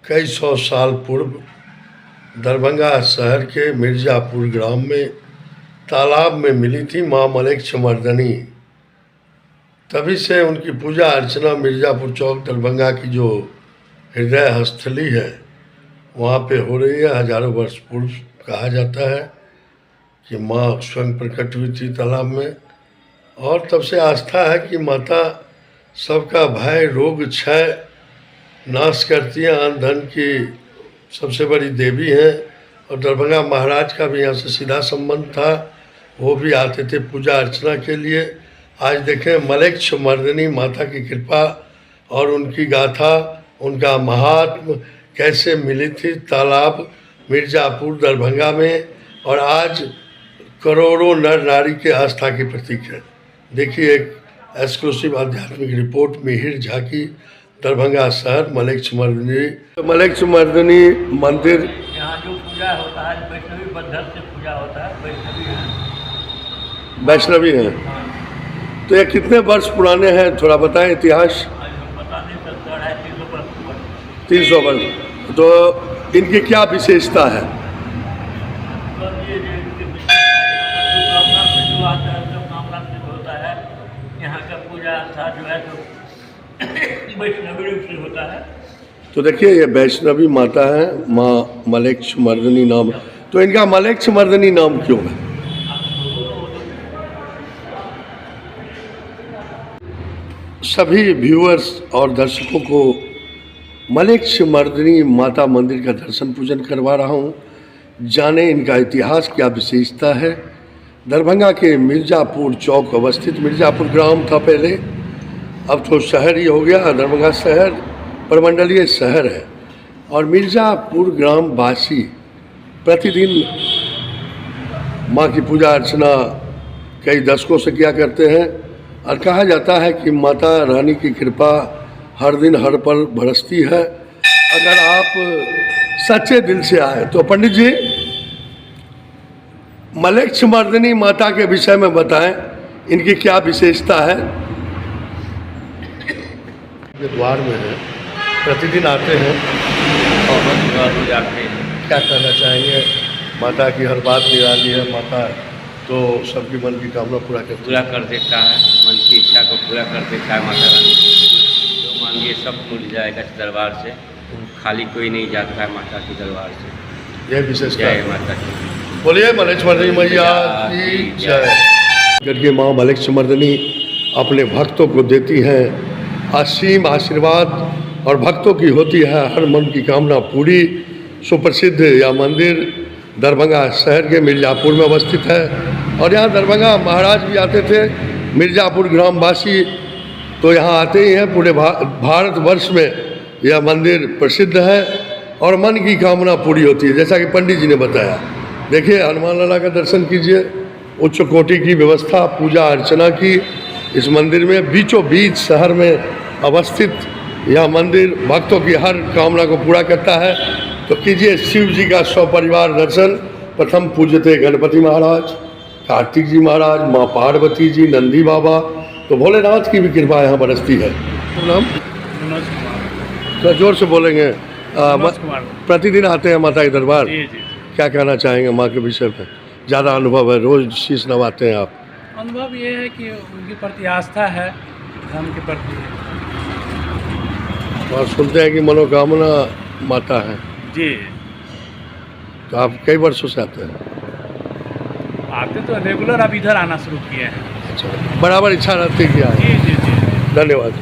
कई सौ साल पूर्व दरभंगा शहर के मिर्ज़ापुर ग्राम में तालाब में मिली थी माँ मलेच्छमर्दिनी। तभी से उनकी पूजा अर्चना मिर्ज़ापुर चौक दरभंगा की जो हृदय स्थली है वहाँ पे हो रही है। हजारों वर्ष पूर्व कहा जाता है कि माँ स्वयं प्रकट हुई थी तालाब में, और तब से आस्था है कि माता सबका भय रोग क्षय नाश करती हैं, अन्न धन की सबसे बड़ी देवी हैं। और दरभंगा महाराज का भी यहाँ से सीधा संबंध था, वो भी आते थे पूजा अर्चना के लिए। आज देखें मलेच्छमर्दिनी माता की कृपा और उनकी गाथा, उनका महात्म कैसे मिली थी तालाब मिर्ज़ापुर दरभंगा में, और आज करोड़ों नर नारी के आस्था की प्रतीक है। देखिए एक एक्सक्लूसिव आध्यात्मिक रिपोर्ट मिहिर झा की, दरभंगा शहर मलेच्छमर्दिनी मंदिर। यहाँ जो पूजा होता है वैष्णवी पद्धति से पूजा होता है। वैष्णवी है। तो ये कितने वर्ष पुराने हैं, थोड़ा बताएं इतिहास। पता नहीं, 300 वर्ष। 300 वर्ष। तो इनकी क्या विशेषता है? होता है यहाँ का पूजा था जो है तो वैष्णवी रूप से होता है। तो देखिए ये वैष्णवी माता है, माँ मलेच्छमर्दिनी नाम। तो इनका मलेच्छमर्दिनी नाम क्यों है? सभी व्यूअर्स और दर्शकों को मलेच्छमर्दिनी माता मंदिर का दर्शन पूजन करवा रहा हूँ। जाने इनका इतिहास क्या विशेषता है। दरभंगा के मिर्ज़ापुर चौक अवस्थित, मिर्ज़ापुर ग्राम था पहले, अब तो शहर ही हो गया। दरभंगा शहर प्रमंडलीय शहर है, और मिर्ज़ापुर ग्राम वासी प्रतिदिन माँ की पूजा अर्चना कई दशकों से किया करते हैं। और कहा जाता है कि माता रानी की कृपा हर दिन हर पल बरसती है अगर आप सच्चे दिल से आए। तो पंडित जी मलेच्छमर्दिनी माता के विषय में बताएं, इनकी क्या विशेषता है? द्वार में है, प्रतिदिन आते हैं और जाते हैं। क्या कहना चाहेंगे? माता की हर बात निराली है, माता तो सबकी मन की कामना पूरा कर देता है, मन की इच्छा को पूरा कर देता है माता रानी। जो मांगिए सब मिल जाएगा इस दरबार से, खाली कोई नहीं जाता है माता के दरबार से। यह विशेषता जय है माता की। बोलिए मलेच्छमर्दिनी मैया की जय। करके माँ मलेच्छमर्दिनी अपने भक्तों को देती हैं असीम आशीर्वाद, और भक्तों की होती है हर मन की कामना पूरी। सुप्रसिद्ध यह मंदिर दरभंगा शहर के मिर्ज़ापुर में अवस्थित है, और यहाँ दरभंगा महाराज भी आते थे। मिर्ज़ापुर ग्रामवासी तो यहाँ आते ही हैं। पूरे भारतवर्ष में यह मंदिर प्रसिद्ध है और मन की कामना पूरी होती है, जैसा कि पंडित जी ने बताया। देखिए हनुमान लाला का दर्शन कीजिए, उच्च कोटि की व्यवस्था पूजा अर्चना की इस मंदिर में। बीचों बीच शहर में अवस्थित यह मंदिर भक्तों की हर कामना को पूरा करता है। तो कीजिए शिव जी का सपरिवार दर्शन। प्रथम पूजते गणपति महाराज, कार्तिक जी महाराज, माँ पार्वती जी, नंदी बाबा, तो भोलेनाथ की भी कृपा यहाँ बरसती है। नाम तो जोर से बोलेंगे। प्रतिदिन आते हैं माता के दरबार। क्या कहना चाहेंगे माँ के विषय में? ज़्यादा अनुभव है, रोज शीश नवाते हैं आप। अनुभव ये है कि उनके प्रति आस्था है, धर्म के प्रति। और सुनते हैं कि मनोकामना माता है जी। तो आप कई वर्षों से आते हैं? आते तो रेगुलर अब इधर आना शुरू किए हैं। अच्छा, बराबर इच्छा रहती है कि आए। जी जी जी। धन्यवाद।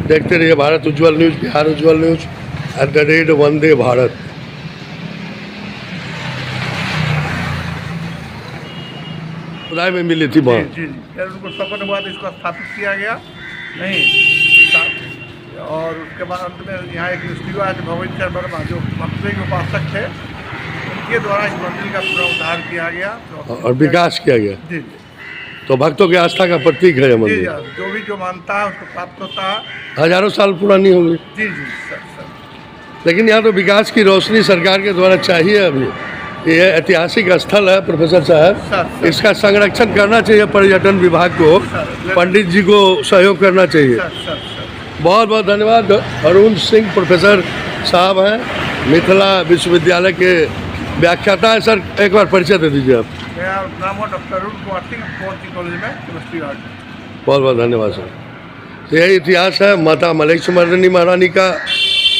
देखते रहिए भारत उज्ज्वल न्यूज़, बिहार उज्ज्वल न्यूज़ @वंदे भारत। खुदाई में मिली थी माँ। जी जी, उनको सपन हुआ तो इसको स्थापित किया गया नहीं, और उसके बाद अंत में यहाँ एक स्त्रीवा है भगवती वर्मा जो मंत्री के उपासक थे, उनके द्वारा इस मंदिर का पूरा उद्धार किया गया और विकास किया गया। जी जी। तो भक्तों की आस्था का प्रतीक है यह जी मंदिर। जो भी जो मानता है उसको प्राप्त होता है। हजारों साल पुरानी होंगी। जी जी सर। लेकिन यहाँ तो विकास की रोशनी सरकार के द्वारा चाहिए। अभी ये ऐतिहासिक स्थल है प्रोफेसर साहब, इसका संरक्षण करना चाहिए पर्यटन विभाग को, पंडित जी को सहयोग करना चाहिए। बहुत बहुत धन्यवाद। अरुण सिंह प्रोफेसर साहब हैं, मिथिला विश्वविद्यालय के व्याख्याता है। सर एक बार परिचय दे दीजिए आप। मेरा नाम है doctor Arun Kumar Singh, political college में केमिस्ट्री आर्ट। बहुत बहुत धन्यवाद सर। तो यही इतिहास है माता मलेक्ष्मर्दिनी महारानी का,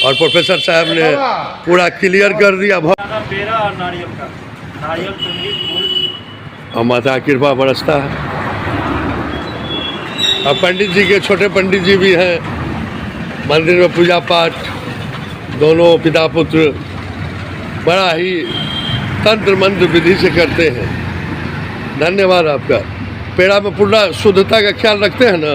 और प्रोफेसर साहब ने पूरा क्लियर कर दिया। पेड़ा और नारियल का, नारियल चुनरी फूल और माता की कृपा बरसता है। और पंडित जी के छोटे पंडित जी भी हैं, मंदिर में पूजा पाठ दोनों पिता पुत्र बड़ा ही तंत्र मंत्र विधि से करते हैं। धन्यवाद आपका। पेड़ा में पूरा शुद्धता का ख्याल रखते हैं ना।